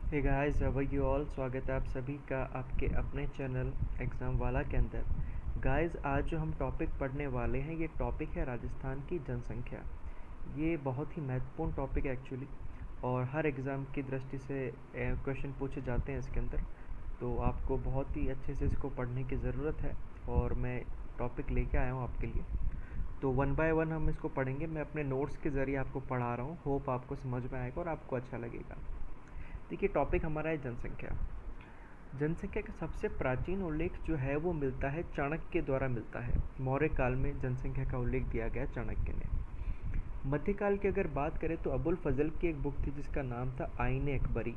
Hey guys, how are you all. स्वागत है आप सभी का आपके अपने चैनल एग्ज़ाम वाला के अंदर। गाइस, आज जो हम टॉपिक पढ़ने वाले हैं ये टॉपिक है राजस्थान की जनसंख्या। ये बहुत ही महत्वपूर्ण टॉपिक है एक्चुअली, और हर एग्ज़ाम की दृष्टि से क्वेश्चन पूछे जाते हैं इसके अंदर। तो आपको बहुत ही अच्छे से इसको पढ़ने की ज़रूरत है, और मैं टॉपिक लेके आया हूँ आपके लिए। तो वन बाय वन हम इसको पढ़ेंगे। मैं अपने नोट्स के ज़रिए आपको पढ़ा रहा हूँ। होप आपको समझ में आएगा और आपको अच्छा लगेगा। देखिए, टॉपिक हमारा है जनसंख्या। जनसंख्या का सबसे प्राचीन उल्लेख जो है वो मिलता है चाणक्य द्वारा मिलता है। मौर्य काल में जनसंख्या का उल्लेख दिया गया चाणक्य ने। मध्यकाल की अगर बात करें तो अबुल फजल की एक बुक थी जिसका नाम था आईन अकबरी।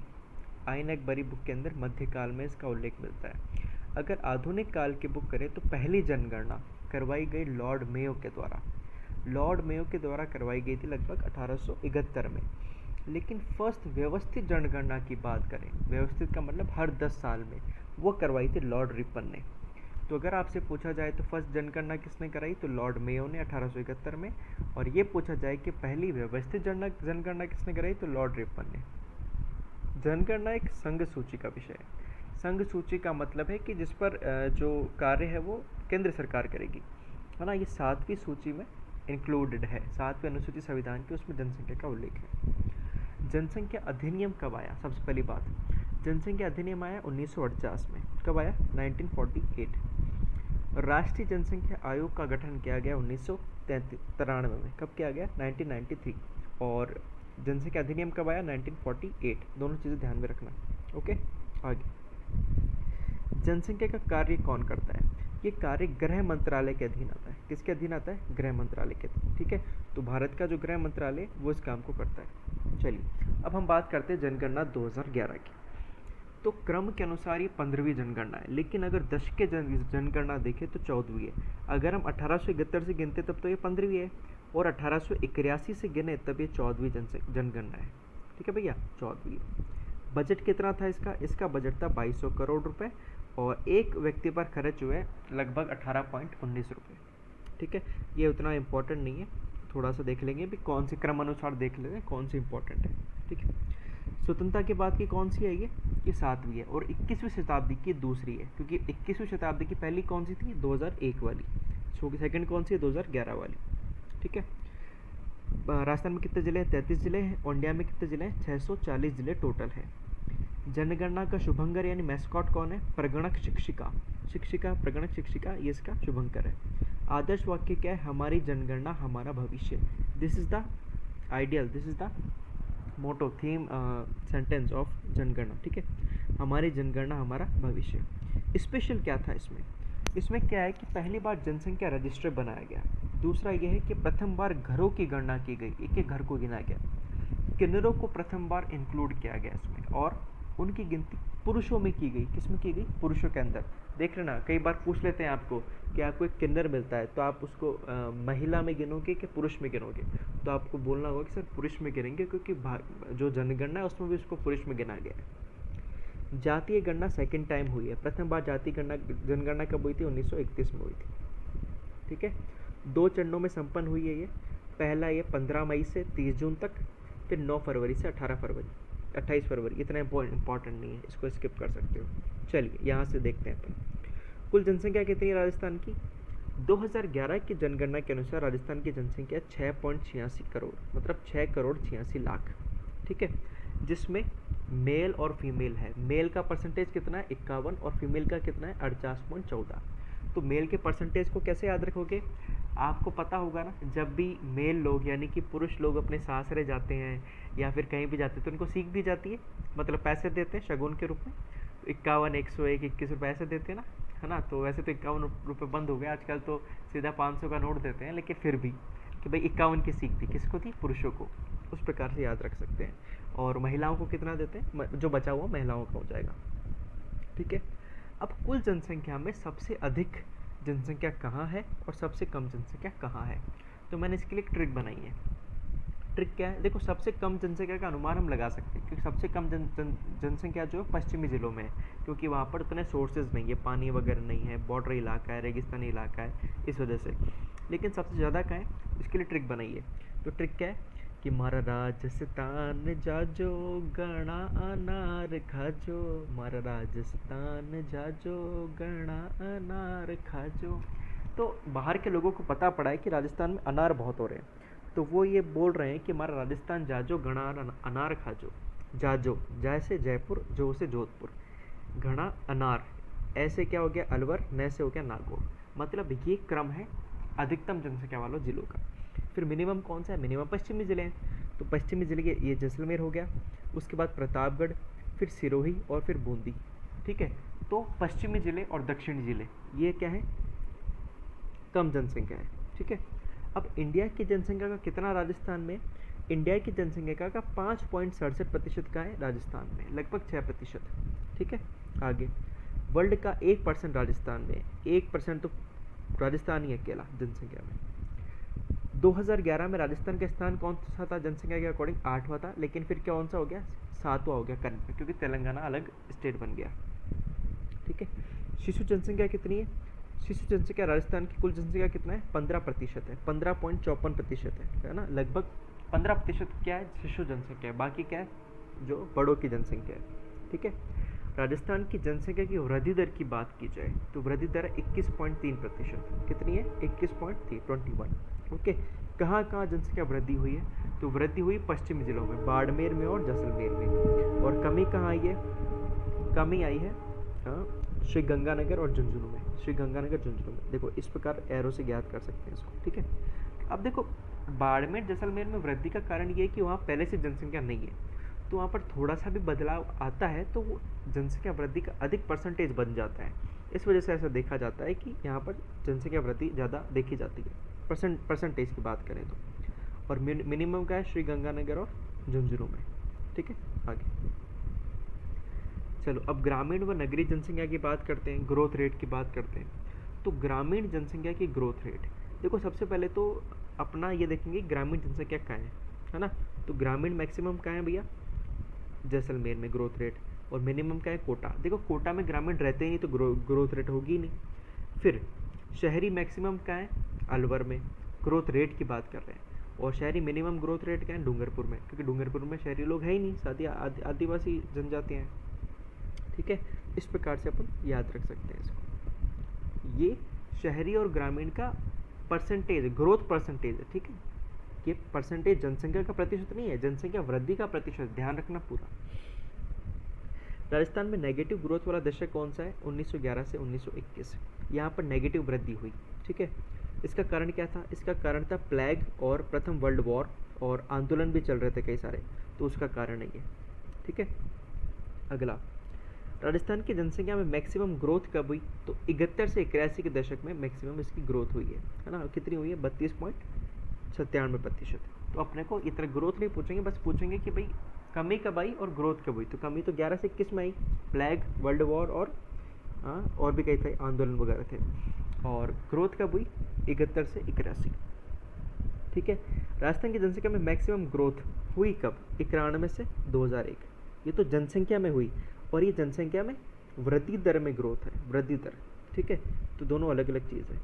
आईन अकबरी बुक के अंदर मध्यकाल में इसका उल्लेख मिलता है। अगर आधुनिक काल की बुक करें तो पहली जनगणना करवाई गई लॉर्ड मेयो के द्वारा। लॉर्ड मेयो के द्वारा करवाई गई थी लगभग 1871 में। लेकिन फर्स्ट व्यवस्थित जनगणना की बात करें, व्यवस्थित का मतलब हर 10 साल में, वो करवाई थी लॉर्ड रिपन ने। तो अगर आपसे पूछा जाए तो फर्स्ट जनगणना किसने कराई, तो लॉर्ड मेयो ने 1871 में। और ये पूछा जाए कि पहली व्यवस्थित जनगणना किसने कराई, तो लॉर्ड रिपन ने। जनगणना एक संघ सूची का विषय है। संघ सूची का मतलब है कि जिस पर जो कार्य है वो केंद्र सरकार करेगी, है ना। ये 7वीं सूची में इंक्लूडेड है, 7वीं अनुसूची संविधान की, उसमें जनसंख्या का उल्लेख है। जनसंख्या अधिनियम कब आया, सबसे पहली बात। जनसंख्या अधिनियम आया 1949 में। कब आया, 1948। राष्ट्रीय जनसंख्या आयोग का गठन किया गया 1993 में। कब किया गया, 1993। और जनसंख्या अधिनियम कब आया, 1948। दोनों चीज़ें ध्यान में रखना। ओके, आगे। जनसंख्या का कार्य कौन करता है, ये कार्य गृह मंत्रालय के अधीन आता है। किसके अधीन आता है, गृह मंत्रालय के अधीन। ठीक है, तो भारत का जो गृह मंत्रालय वो इस काम को करता है। चलिए, अब हम बात करते हैं जनगणना 2011 की। तो क्रम के अनुसार ये 15वीं जनगणना है, लेकिन अगर दशक के जनगणना देखें तो 14वीं है। अगर हम 1871 से गिनते तब तो ये 15वीं है, और 1881 से गिने तब ये 14वीं जनगणना है। ठीक है भैया, 14वीं है। बजट कितना था इसका, इसका बजट था 2200 करोड़ रुपए, और एक व्यक्ति पर खर्च हुए लगभग 18.19 रुपये। ठीक है, ये उतना इम्पोर्टेंट नहीं है, थोड़ा सा देख लेंगे भी कौन से क्रम अनुसार देख लेते हैं कौन सी इम्पोर्टेंट है। ठीक है, स्वतंत्रता के बाद की कौन सी है ये 7वीं है, और 21वीं शताब्दी की दूसरी है, क्योंकि 21वीं शताब्दी की पहली कौन सी थी, 2001 वाली। सो सेकंड कौन सी है, 2011 वाली। ठीक है, राजस्थान में कितने ज़िले हैं, 33 ज़िले हैं। इंडिया में कितने ज़िले हैं, 640 ज़िले टोटल हैं। जनगणना का शुभंकर यानी मैस्कॉट कौन है, प्रगणक शिक्षिका। शिक्षिका, प्रगणक शिक्षिका, ये इसका शुभंकर है। आदर्श वाक्य क्या है, हमारी जनगणना हमारा भविष्य। This is the ideal, this is the motto theme sentence of जनगणना। ठीक है, हमारी जनगणना हमारा भविष्य। स्पेशल क्या था इसमें, इसमें क्या है कि पहली बार जनसंख्या रजिस्टर बनाया गया। दूसरा यह है कि प्रथम बार घरों की गणना की गई, एक एक घर को गिना गया। किन्नरों को प्रथम बार इंक्लूड किया गया इसमें, और उनकी गिनती पुरुषों में की गई। किस में की गई, पुरुषों के अंदर। देख लेना, कई बार पूछ लेते हैं आपको कि आपको एक किन्नर मिलता है तो आप उसको महिला में गिनोगे कि पुरुष में गिनोगे, तो आपको बोलना होगा कि सर पुरुष में गिनेंगे, क्योंकि जो जनगणना है उसमें भी उसको पुरुष में गिना गया है। जातीय गणना सेकंड टाइम हुई है। प्रथम बार जातीय जनगणना कब हुई थी, 1931 में हुई थी। ठीक है, 2 चरणों में संपन्न हुई है ये। पहला ये 15 मई से 30 जून तक, फिर 9 फरवरी से 28 फरवरी। इतना इंपॉर्टेंट नहीं है, इसको स्किप कर सकते हो। चलिए यहाँ से देखते हैं अपन। कुल जनसंख्या कितनी है राजस्थान की, 2011 की जनगणना के अनुसार राजस्थान की जनसंख्या 6.86 करोड़, मतलब 6 करोड़ 86 लाख। ठीक है, जिसमें मेल और फीमेल है। मेल का परसेंटेज कितना है, 51, और फीमेल का कितना है, 48.14। तो मेल के परसेंटेज को कैसे याद रखोगे, आपको पता होगा ना, जब भी मेल लोग यानी कि पुरुष लोग अपने सासरे जाते हैं या फिर कहीं भी जाते हैं तो उनको सीख दी जाती है, मतलब पैसे देते हैं शगुन के रूप में। 51, 101, 21 रुपये ऐसे देते हैं ना, है ना। तो वैसे तो 51 रुपये बंद हो गए आजकल, तो सीधा 500 का नोट देते हैं, लेकिन फिर भी कि भाई 51 की सीख दी, किसको थी, पुरुषों को। उस प्रकार से याद रख सकते हैं। और महिलाओं को कितना देते हैं, जो बचा हुआ महिलाओं का हो जाएगा। ठीक है, अब कुल जनसंख्या में सबसे अधिक जनसंख्या कहाँ है और सबसे कम जनसंख्या कहाँ है, तो मैंने इसके लिए एक ट्रिक बनाई है। ट्रिक क्या है, देखो, सबसे कम जनसंख्या का अनुमान हम लगा सकते हैं, क्योंकि सबसे कम जनसंख्या जो है पश्चिमी ज़िलों में है, क्योंकि वहाँ पर उतने सोर्सेज नहीं है, पानी वगैरह नहीं है, बॉर्डर इलाका है, रेगिस्तानी इलाका है, इस वजह से। लेकिन सबसे ज़्यादा कहाँ है, इसके लिए ट्रिक बनाई है। तो ट्रिक क्या है कि कि मारा राजस्थान जाजो गणा अनार खाजो, मारा राजस्थान जाजो गणा अनार खाजो। तो बाहर के लोगों को पता पड़ा है कि राजस्थान में अनार बहुत हो रहे हैं, तो वो ये बोल रहे हैं कि हमारा राजस्थान जाजो गणा अनार खाजो। जाजो जैसे जयपुर, जो से जोधपुर, घना अनार, ऐसे क्या हो गया अलवर, न से हो गया नागौर। मतलब ये क्रम है अधिकतम जनसंख्या वालों जिलों का। फिर मिनिमम कौन सा है, मिनिमम पश्चिमी जिले हैं, तो पश्चिमी जिले के ये जैसलमेर हो गया, उसके बाद प्रतापगढ़, फिर सिरोही और फिर बूंदी। ठीक है, तो पश्चिमी जिले और दक्षिणी जिले ये क्या है, कम जनसंख्या है। ठीक है, अब इंडिया की जनसंख्या का कितना राजस्थान में, इंडिया की जनसंख्या का 5.67% का है राजस्थान में, लगभग 6%। ठीक है, आगे वर्ल्ड का 1% राजस्थान में, 1% तो राजस्थान ही अकेला जनसंख्या में। 2011 में राजस्थान का स्थान कौन सा था जनसंख्या के अकॉर्डिंग, 8वां था, लेकिन फिर कौन सा हो गया, 7वां हो गया करंट में, क्योंकि तेलंगाना अलग स्टेट बन गया। ठीक है, शिशु जनसंख्या कितनी है, शिशु जनसंख्या राजस्थान की कुल जनसंख्या कितना है, 15% है, 15.54% है ना, लगभग 15% क्या है शिशु जनसंख्या है, बाकी क्या है जो बड़ों की जनसंख्या है। ठीक है, राजस्थान की जनसंख्या की वृद्धि दर की बात की जाए तो वृद्धि दर 21.3%, कितनी है 21.3, ओके। कहाँ कहाँ जनसंख्या वृद्धि हुई है, तो वृद्धि हुई पश्चिमी जिलों में, बाड़मेर में और जैसलमेर में। और कमी कहाँ आई है, कमी आई है श्री गंगानगर और झुंझुनू में, श्री गंगानगर झुंझुनू में। देखो इस प्रकार एरो से ज्ञात कर सकते हैं इसको। ठीक है, अब देखो बाड़मेर जैसलमेर में वृद्धि का कारण ये है कि वहाँ पहले से जनसंख्या नहीं है, तो वहाँ पर थोड़ा सा भी बदलाव आता है तो वो जनसंख्या वृद्धि का अधिक परसेंटेज बन जाता है। इस वजह से ऐसा देखा जाता है कि यहाँ पर जनसंख्या वृद्धि ज़्यादा देखी जाती है, परसेंटेज की बात करें तो। और मिनिमम का है श्री गंगानगर और झुंझुनू में। ठीक है, आगे चलो अब ग्रामीण व नगरीय जनसंख्या की बात करते हैं, ग्रोथ रेट की बात करते हैं। तो ग्रामीण जनसंख्या की ग्रोथ रेट, देखो सबसे पहले तो अपना ये देखेंगे ग्रामीण जनसंख्या कहाँ है ना। तो ग्रामीण मैक्सिमम कहाँ है भैया, जैसलमेर में ग्रोथ रेट, और मिनिमम क्या है कोटा। देखो कोटा में ग्रामीण रहते ही नहीं तो ग्रोथ रेट होगी ही नहीं। फिर शहरी मैक्सिमम क्या है, अलवर में, ग्रोथ रेट की बात कर रहे हैं। और शहरी मिनिमम ग्रोथ रेट क्या है, डूंगरपुर में, क्योंकि डूंगरपुर में शहरी लोग है ही नहीं, साथ ही आदिवासी जनजाति हैं। ठीक है, इस प्रकार से अपन याद रख सकते हैं इसको। ये शहरी और ग्रामीण का परसेंटेज, ग्रोथ परसेंटेज है। ठीक है, ये परसेंटेज जनसंख्या का प्रतिशत नहीं है, जनसंख्या वृद्धि का प्रतिशत, ध्यान रखना पूरा। राजस्थान में नेगेटिव ग्रोथ वाला दशक कौन सा है, 1911 से 1921, यहाँ पर नेगेटिव वृद्धि हुई। ठीक है, इसका कारण क्या था, इसका कारण था प्लेग और प्रथम वर्ल्ड वॉर, और आंदोलन भी चल रहे थे कई सारे, तो उसका कारण है ये। ठीक है, अगला राजस्थान की जनसंख्या में मैक्सिमम ग्रोथ कब हुई, तो 71 से 81 के दशक में मैक्सिमम इसकी ग्रोथ हुई है ना। कितनी हुई है, 32.97%। तो अपने को इतना ग्रोथ नहीं पूछेंगे, बस पूछेंगे कि भाई कमी कब आई और ग्रोथ कब हुई। तो कमी तो 11 से 21 में आई, प्लेग, वर्ल्ड वॉर और भी कई थे आंदोलन वगैरह थे। और ग्रोथ कब हुई, 71 से 81। ठीक है, राजस्थान की जनसंख्या में मैक्सिमम ग्रोथ हुई कब, 91 से 2001। ये तो जनसंख्या में हुई, और ये जनसंख्या में वृद्धि दर में ग्रोथ है, वृद्धि दर। ठीक है, तो दोनों अलग अलग चीज़ है।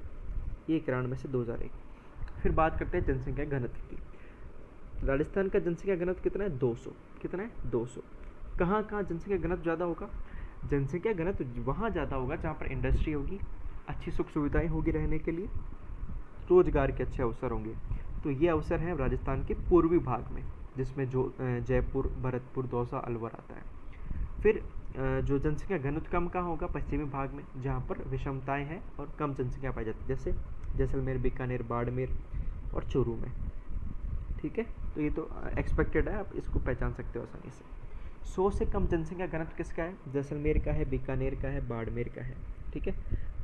ये 91 से 2001। फिर बात करते हैं जनसंख्या घनत्व की। राजस्थान का जनसंख्या घनत्व कितना है, 200। कितना है, 200। कहाँ कहाँ जनसंख्या घनत्व ज़्यादा होगा, जनसंख्या घनत्व वहाँ ज़्यादा होगा जहाँ पर इंडस्ट्री होगी, अच्छी सुख सुविधाएँ होगी रहने के लिए, रोजगार के अच्छे अवसर होंगे। तो ये अवसर हैं राजस्थान के पूर्वी भाग में, जिसमें जो जयपुर, भरतपुर, दौसा, अलवर आता है। फिर जो जनसंख्या घनत्व कम कहाँ होगा, पश्चिमी भाग में, जहाँ पर विषमताएं हैं और कम जनसंख्या पाई जाती है, जैसे जैसलमेर, बीकानेर, बाड़मेर और चूरू में। ठीक है, तो ये तो एक्सपेक्टेड है, आप इसको पहचान सकते हो आसानी से। 100 से कम जनसंख्या घनत्व किसका है, जैसलमेर का है, बीकानेर का है, बाड़मेर का है। ठीक है,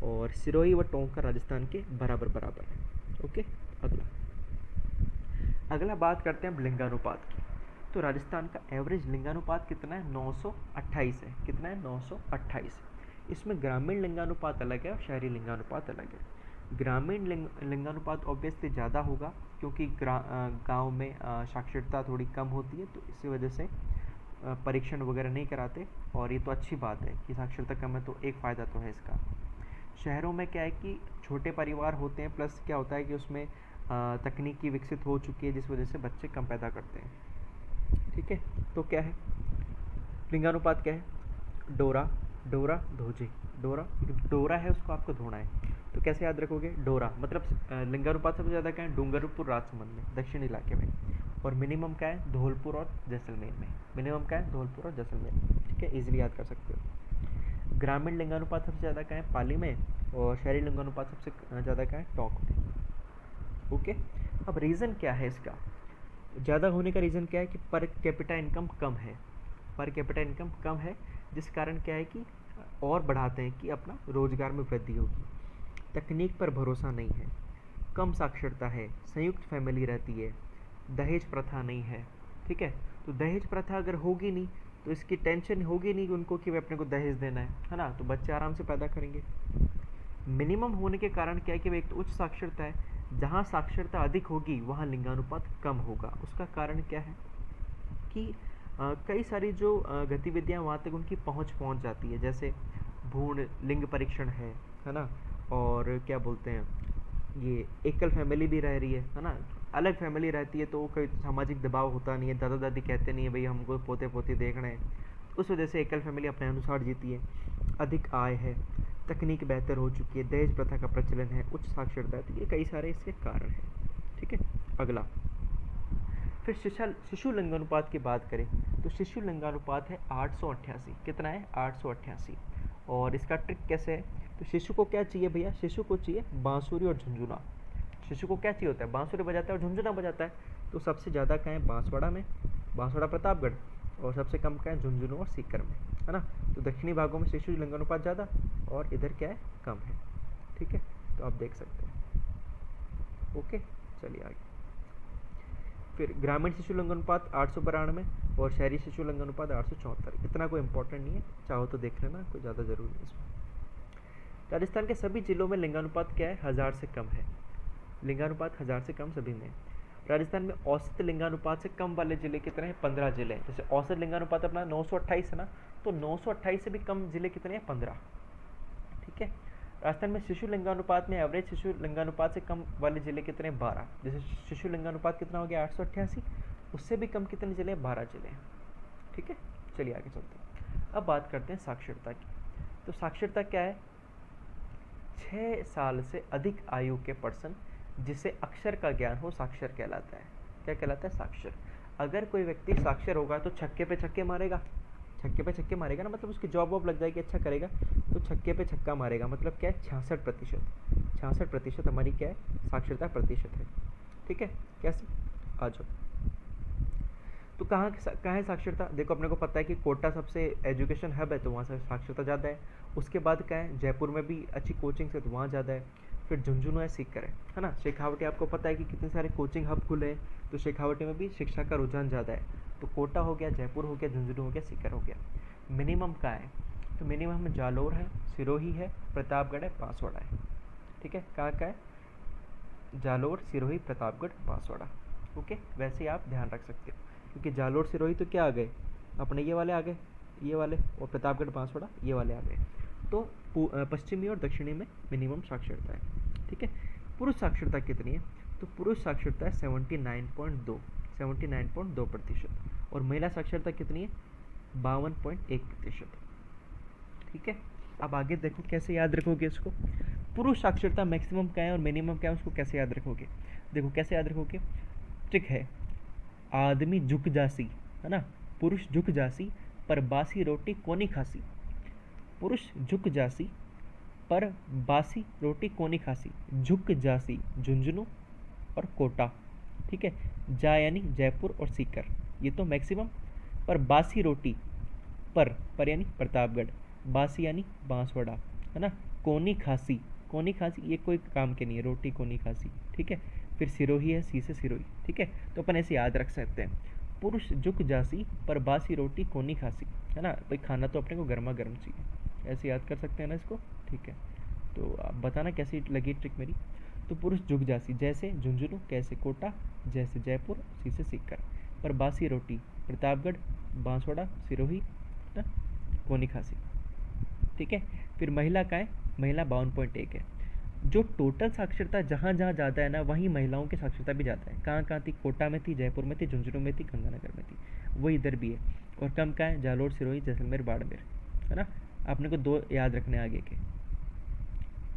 और सिरोही व टोंक का राजस्थान के बराबर बराबर है। ओके, अगला बात करते हैं लिंगानुपात की। तो राजस्थान का एवरेज लिंगानुपात कितना है, 928 है। कितना है, 928। इसमें ग्रामीण लिंगानुपात अलग है और शहरी लिंगानुपात अलग है। ग्रामीण लिंगानुपात ऑब्वियसली ज़्यादा होगा, क्योंकि गांव में साक्षरता थोड़ी कम होती है, तो इसी वजह से परीक्षण वगैरह नहीं कराते, और ये तो अच्छी बात है कि साक्षरता कम है, तो एक फ़ायदा तो है इसका। शहरों में क्या है कि छोटे परिवार होते हैं, प्लस क्या होता है कि उसमें तकनीकी विकसित हो चुकी है, जिस वजह से बच्चे कम पैदा करते हैं। ठीक है, तो क्या है लिंगानुपात? क्या है? डोरा, डोरा धोजे, डोरा, डोरा है उसको आपको धोना है, तो कैसे याद रखोगे? डोरा मतलब लिंगानुपात सबसे ज़्यादा क्या है? डूंगरपुर राजसमंद में, दक्षिण इलाके में। और मिनिमम क्या है? धौलपुर और जैसलमेर में। मिनिमम क्या है? धौलपुर और जैसलमेर में। ठीक है, इजीली याद कर सकते हो। ग्रामीण लिंगानुपात सबसे ज़्यादा क्या है? पाली में। और शहरी लिंगानुपात सबसे ज़्यादा क्या है? टोंक में। ओके, अब रीज़न क्या है इसका? ज़्यादा होने का रीज़न क्या है कि पर कैपिटा इनकम कम है। पर कैपिटा इनकम कम है, जिस कारण क्या है कि और बढ़ाते हैं कि अपना रोजगार में वृद्धि होगी। तकनीक पर भरोसा नहीं है, कम साक्षरता है, संयुक्त फैमिली रहती है, दहेज प्रथा नहीं है। ठीक है, तो दहेज प्रथा अगर होगी नहीं तो इसकी टेंशन होगी नहीं उनको कि वे अपने को दहेज देना है ना, तो बच्चे आराम से पैदा करेंगे। मिनिमम होने के कारण क्या है कि एक तो उच्च साक्षरता है, जहाँ साक्षरता अधिक होगी वहाँ लिंगानुपात कम होगा। उसका कारण क्या है कि कई सारी जो गतिविधियाँ वहाँ तक उनकी पहुँच जाती है, जैसे भ्रूण लिंग परीक्षण है ना, और क्या बोलते हैं, ये एकल फैमिली भी रह रही है ना। अलग फैमिली रहती है तो कोई सामाजिक दबाव होता नहीं है, दादा दादी कहते नहीं है भाई हमको पोते पोती देखना है, उस वजह से एकल फैमिली अपने अनुसार जीती है। अधिक आय है, तकनीक बेहतर हो चुकी है, दहेज प्रथा का प्रचलन है, उच्च साक्षरता है, तो ये कई सारे इसके कारण हैं। ठीक है, अगला फिर शिशु लिंगानुपात की बात करें तो शिशु लिंगानुपात है 888। कितना है? 888। और इसका ट्रिक कैसे है? तो शिशु को क्या चाहिए भैया? शिशु को चाहिए बांसुरी और झुंझुना। शिशु को क्या चाहिए होता है? बांसुरी बजाता है और झुंझुना बजाता है। तो सबसे ज़्यादा क्या है? बांसवाड़ा में, बांसवाड़ा प्रतापगढ़, और सबसे कम क्या है? झुंझुनू और सीकर में, है ना। तो दक्षिणी भागों में शिशु लिंगानुपात ज़्यादा और इधर क्या है? कम है। ठीक है, तो आप देख सकते हैं। ओके, चलिए आगे। फिर ग्रामीण शिशु लिंगानुपात 892 और शहरी शिशु लिंगानुपात 874। इतना कोई इंपॉर्टेंट नहीं है, चाहो तो देख लेना, कोई ज़्यादा ज़रूरी नहीं इसमें। राजस्थान के सभी जिलों में लिंगानुपात क्या है? 1000 से कम है। लिंगानुपात 1000 से कम सभी में। राजस्थान में औसत लिंगानुपात से कम वाले जिले कितने हैं? 15 जिले हैं। जैसे औसत लिंगानुपात अपना 928 है ना, तो 928 से भी कम जिले कितने हैं? 15। ठीक है, राजस्थान में शिशु लिंगानुपात में एवरेज शिशु लिंगानुपात से कम वाले जिले कितने हैं? 12। जैसे शिशु लिंगानुपात कितना हो गया? 888, उससे भी कम कितने जिले हैं? 12 जिले हैं। ठीक है, चलिए आगे चलते हैं। अब बात करते हैं साक्षरता की। तो साक्षरता क्या है? 6 साल से अधिक आयु के पर्सन जिसे अक्षर का ज्ञान हो साक्षर कहलाता है। क्या कहलाता है? साक्षर। अगर कोई व्यक्ति साक्षर होगा तो छक्के पे छक्के मारेगा, छक्के पे छक्के मारेगा ना, मतलब उसकी जॉब वॉब लग जाएगी, अच्छा करेगा, तो छक्के पे छक्का मारेगा। मतलब क्या है? 66%। 66% हमारी क्या है? साक्षरता प्रतिशत है। ठीक है, कैसे? आ जाओ। तो कहाँ है साक्षरता? देखो, अपने को पता है कि कोटा सबसे एजुकेशन हब है, तो वहाँ से साक्षरता ज़्यादा है। उसके बाद क्या है? जयपुर में भी अच्छी कोचिंग है तो वहाँ ज़्यादा है। फिर झुंझुनू है, सीकर है ना। शेखावटी आपको पता है कि कितने सारे कोचिंग हब खुले हैं, तो शेखावटी में भी शिक्षा का रुझान ज़्यादा है। तो कोटा हो गया, जयपुर हो गया, झुंझुनू हो गया, सीकर हो गया। मिनिमम का है, तो मिनिमम में जालोर है, सिरोही है, प्रतापगढ़ है, बांसवाड़ा है। ठीक है, कहाँ का है? जालोर, सिरोही, प्रतापगढ़, बांसवाड़ा। ओके, वैसे आप ध्यान रख सकते हो, क्योंकि जालोर सिरोही तो क्या आ गए? अपने ये वाले आ गए, ये वाले, और प्रतापगढ़ बांसवाड़ा ये वाले आ गए। तो पश्चिमी और दक्षिणी में मिनिमम साक्षरता है। ठीक है, पुरुष साक्षरता कितनी है? तो पुरुष साक्षरता है 79.2%। और महिला साक्षरता कितनी है? 52.1%। ठीक है, अब आगे देखो कैसे याद रखोगे इसको। पुरुष साक्षरता मैक्सिमम क्या है और मिनिमम क्या है, उसको कैसे याद रखोगे? देखो कैसे याद रखोगे। ट्रिक है, आदमी झुक जासी, है ना, पुरुष झुक जासी पर बासी रोटी कोनी खासी। पुरुष झुक जासी पर बासी रोटी कोनी खासी। झुक जासी झुंझुनू और कोटा। ठीक है, जा यानी जयपुर और सीकर, ये तो मैक्सिमम। पर बासी रोटी, पर यानी प्रतापगढ़, बासी यानी बांसवाड़ा, है ना। कोनी खासी, कोनी खासी ये कोई काम के नहीं है, रोटी कोनी खासी। ठीक है, फिर सिरोही है, सी से सिरोही। ठीक है, तो अपन ऐसे याद रख सकते हैं, पुरुष झुक जासी पर बासी रोटी कोनी खासी, है ना। भाई खाना तो अपने को गर्मा गर्म चाहिए, ऐसे याद कर सकते हैं ना इसको। ठीक है, तो आप बताना कैसी लगी ट्रिक मेरी। तो पुरुष झुक जासी, जैसे झुंझुनू, कैसे कोटा, जैसे जयपुर, सी से सीकर। पर बासी रोटी प्रतापगढ़, बांसवाड़ा, सिरोही ना, कोनी खासी। ठीक है, फिर महिला का है, महिला 52.1 है। जो टोटल साक्षरता जहाँ जहाँ ज़्यादा है ना, वहीं महिलाओं की साक्षरता भी ज़्यादा है। कहाँ कहाँ थी? कोटा में थी, जयपुर में थी, झुंझुनू में थी, गंगानगर में थी। वही इधर भी है। और कम कहाँ है? जालोर, सिरोही, जैसलमेर, बाड़मेर, है ना। आपने को दो याद रखने आगे के,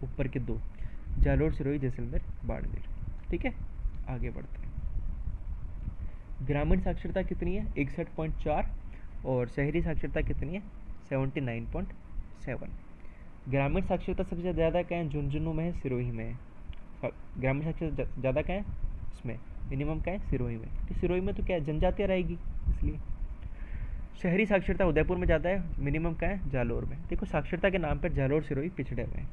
ऊपर के दो, जालोर, सिरोही, जैसलमेर, बाड़मेर। ठीक है, आगे बढ़ते हैं। ग्रामीण साक्षरता कितनी है? 61.4। और शहरी साक्षरता कितनी है? 79.7। ग्रामीण साक्षरता सबसे ज़्यादा कहाँ है? झुंझुनू में है, सिरोही में है। ग्रामीण साक्षरता ज़्यादा कहाँ है? इसमें मिनिमम कहाँ है? सिरोही में। तो सिरोही में तो क्या है? जनजातियाँ रहेगी, इसलिए। शहरी साक्षरता उदयपुर में ज़्यादा है, मिनिमम कहाँ है? जालोर में। देखो, साक्षरता के नाम पर जालोर, सिरोही पिछड़े हुए हैं।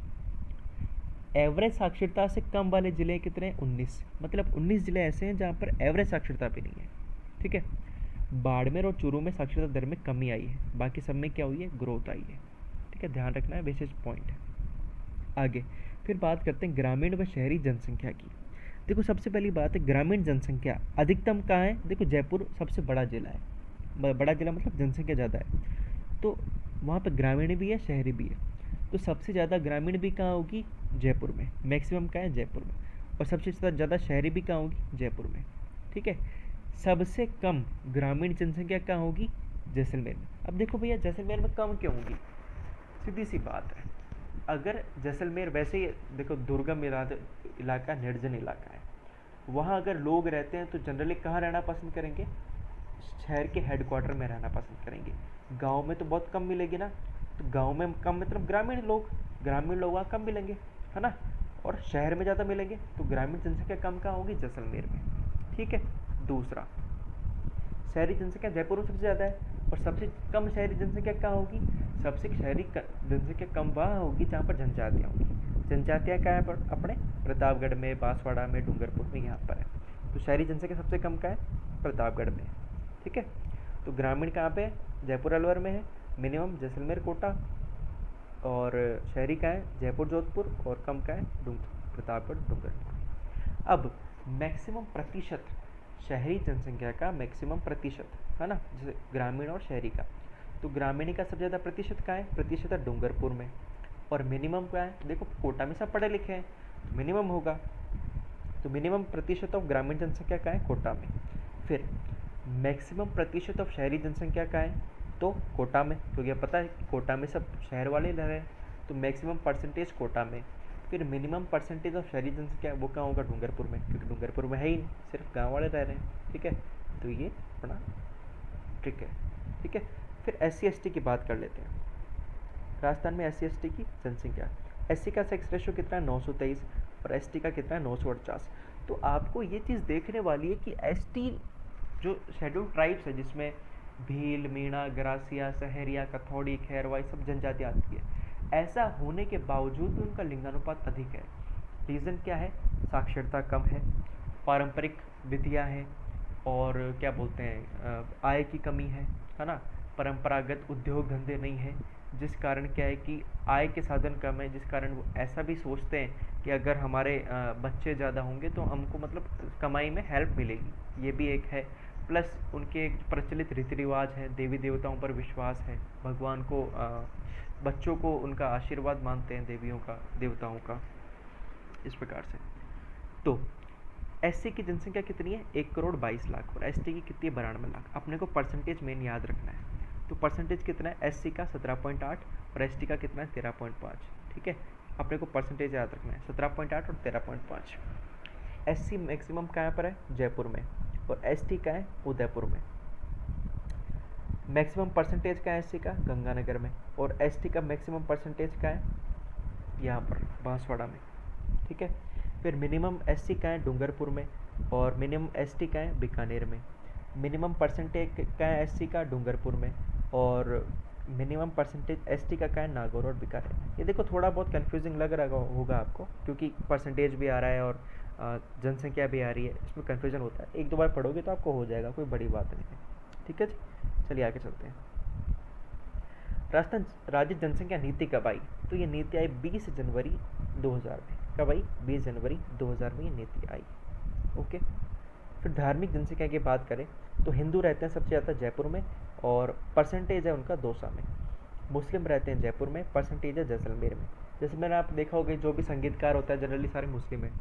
एवरेज साक्षरता से कम वाले ज़िले कितने हैं? 19। मतलब 19 ज़िले ऐसे हैं जहाँ पर एवरेज साक्षरता भी नहीं है। ठीक है। बाड़मेर और चूरू में साक्षरता दर में कमी आई है, बाकी सब में क्या हुई है? ग्रोथ आई है। ठीक है, ध्यान रखना है, विशेष पॉइंट है। आगे फिर बात करते हैं ग्रामीण व शहरी जनसंख्या की। देखो, सबसे पहली बात है ग्रामीण जनसंख्या अधिकतम कहाँ है? देखो, जयपुर सबसे बड़ा जिला है। बड़ा जिला मतलब जनसंख्या ज़्यादा है, तो वहाँ पर ग्रामीण भी है, शहरी भी है। तो सबसे ज़्यादा ग्रामीण भी कहाँ होगी? जयपुर में। मैक्सिमम कहाँ है? जयपुर में। और सबसे ज़्यादा शहरी भी कहाँ होगी? जयपुर में। ठीक है। सबसे कम ग्रामीण जनसंख्या कहाँ होगी? जैसलमेर में। अब देखो भैया, जैसलमेर में कम क्यों होगी? सीधी सी बात है, अगर जैसलमेर वैसे ही देखो दुर्गम इलाका, निर्जन इलाका है, वहाँ अगर लोग रहते हैं तो जनरली कहाँ रहना पसंद करेंगे? शहर के हेडक्वार्टर में रहना पसंद करेंगे। गांव में तो बहुत कम मिलेगी ना, तो गांव में कम मतलब ग्रामीण लोग वहाँ कम मिलेंगे, है ना। और शहर में ज़्यादा मिलेंगे, तो ग्रामीण जनसंख्या कम कहाँ होगी? जैसलमेर में। ठीक है। दूसरा, शहरी जनसंख्या जयपुर में सबसे ज़्यादा है, और सबसे कम शहरी जनसंख्या कहाँ होगी? सबसे शहरी जनसंख्या कम वहाँ होगी जहाँ पर जनजातियाँ होंगी। जनजातियाँ कहाँ है? पर अपने प्रतापगढ़ में, बांसवाड़ा में, डूंगरपुर में, यहाँ पर है। तो शहरी जनसंख्या सबसे कम कहाँ है? प्रतापगढ़ में। ठीक है। तो ग्रामीण कहाँ पे है? जयपुर अलवर में है, मिनिमम जैसलमेर, कोटा। और शहरी कहाँ है? जयपुर, जोधपुर। और कम कहाँ है? प्रतापगढ़, डूंगरपुर। अब मैक्सिमम प्रतिशत शहरी जनसंख्या का, मैक्सिमम प्रतिशत, है ना, जैसे ग्रामीण और शहरी का। तो ग्रामीण का सबसे ज़्यादा प्रतिशत कहाँ है? प्रतिशत है डूंगरपुर में। और मिनिमम क्या है? देखो, कोटा में सब पढ़े लिखे हैं, तो मिनिमम होगा। तो मिनिमम प्रतिशत ऑफ ग्रामीण जनसंख्या कहाँ है? कोटा में। फिर मैक्सिमम प्रतिशत ऑफ शहरी जनसंख्या कहाँ है? तो कोटा में, क्योंकि अब पता है कि कोटा में सब शहर वाले रह रहे हैं, तो मैक्सिमम परसेंटेज कोटा में। फिर मिनिमम परसेंटेज ऑफ शहरी जनसंख्या वो कहाँ होगा? डूंगरपुर में, क्योंकि डूंगरपुर में है ही नहीं, सिर्फ गाँव वाले रह रहे हैं। ठीक है, तो ये अपना ट्रिक है। ठीक है। फिर SC/ST की बात कर लेते हैं। राजस्थान में SC/ST की जनसंख्या, SC का सेक्स रेशो कितना है? 923। और ST का कितना है? 948। तो आपको ये चीज़ देखने वाली है कि ST जो शेड्यूल ट्राइब्स है, जिसमें भील, मीणा, गरासिया, सहरिया, कथौड़ी, खैरवा, सब जनजाति आती है, ऐसा होने के बावजूद भी उनका लिंगानुपात अधिक है। रीज़न क्या है? साक्षरता कम है, पारंपरिक विधियाँ हैं, और क्या बोलते हैं, आय की कमी है ना। परंपरागत उद्योग धंधे नहीं है, जिस कारण क्या है कि आय के साधन कम है, जिस कारण वो ऐसा भी सोचते हैं कि अगर हमारे बच्चे ज़्यादा होंगे तो हमको मतलब कमाई में हेल्प मिलेगी, ये भी एक है। प्लस उनके एक प्रचलित रीति रिवाज है, देवी देवताओं पर विश्वास है, भगवान को बच्चों को उनका आशीर्वाद मानते हैं, देवियों का, देवताओं का, इस प्रकार से। तो SC की जनसंख्या कितनी है? 1,22,00,000। और ST की कितनी है? 92 लाख। अपने को परसेंटेज मेन याद रखना है। तो परसेंटेज कितना है? SC का 17.8 और ST का कितना है? 13.5। ठीक है, अपने को परसेंटेज याद रखना है, 17.8 और 13.5। SC मैक्सिमम कहाँ पर है? जयपुर में। और ST का है? उदयपुर में। मैक्सिमम परसेंटेज का है SC का? गंगानगर में। और ST का मैक्सिमम परसेंटेज का है? यहाँ पर बांसवाड़ा में। ठीक है। फिर मिनिमम SC का है? डूंगरपुर में। और मिनिमम ST का है? बीकानेर में। मिनिमम परसेंटेज का है SC का? डूंगरपुर में। और मिनिमम परसेंटेज ST का है? नागौर और बीकानेर। ये देखो, थोड़ा बहुत कंफ्यूजिंग लग रहा होगा आपको, क्योंकि परसेंटेज भी आ रहा है और जनसंख्या भी आ रही है, इसमें कन्फ्यूजन होता है। एक दो बार पढ़ोगे तो आपको हो जाएगा, कोई बड़ी बात नहीं है। ठीक है जी, चलिए आगे चलते हैं। राजस्थान राज्य जनसंख्या नीति कब आई? तो ये नीति आई 20 जनवरी 2000 में। कब आई? 20 जनवरी 2000 में ये नीति आई। ओके। फिर धार्मिक जनसंख्या की बात करें तो हिंदू रहते हैं सबसे ज़्यादा जयपुर में, और परसेंटेज है उनका 200 में। मुस्लिम रहते हैं जयपुर में, परसेंटेज है जैसलमेर में। जैसे मैंने आप देखा होगा जो भी संगीतकार होता है जनरली सारे मुस्लिम हैं।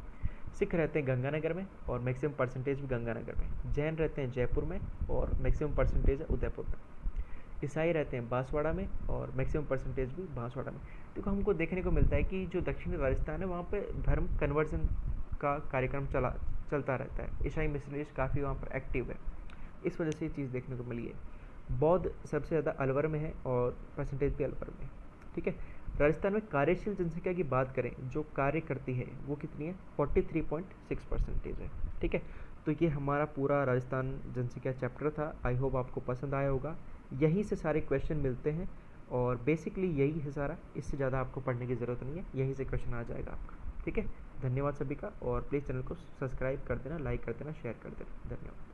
सिख रहते हैं गंगानगर में और मैक्सिमम परसेंटेज भी गंगानगर में। जैन रहते हैं जयपुर में और मैक्सिमम परसेंटेज है उदयपुर में। ईसाई रहते हैं बांसवाड़ा में और मैक्सिमम परसेंटेज भी बांसवाड़ा में। देखो हमको देखने को मिलता है कि जो दक्षिणी राजस्थान है वहाँ पे धर्म कन्वर्जन का कार्यक्रम चलता रहता है। ईसाई मिशनरीज काफ़ी वहाँ पर एक्टिव है, इस वजह से ये चीज़ देखने को मिली है। बौद्ध सबसे ज़्यादा अलवर में है और परसेंटेज भी अलवर में है। ठीक है, राजस्थान में कार्यशील जनसंख्या की बात करें जो कार्य करती है वो कितनी है, 43.6% है। ठीक है, तो ये हमारा पूरा राजस्थान जनसंख्या चैप्टर था। आई होप आपको पसंद आया होगा। यहीं से सारे क्वेश्चन मिलते हैं और बेसिकली यही है सारा, इससे ज़्यादा आपको पढ़ने की ज़रूरत नहीं है, यहीं से क्वेश्चन आ जाएगा आपका। ठीक है, धन्यवाद सभी का, और प्लीज़ चैनल को सब्सक्राइब कर देना, लाइक कर देना, शेयर कर देना। धन्यवाद।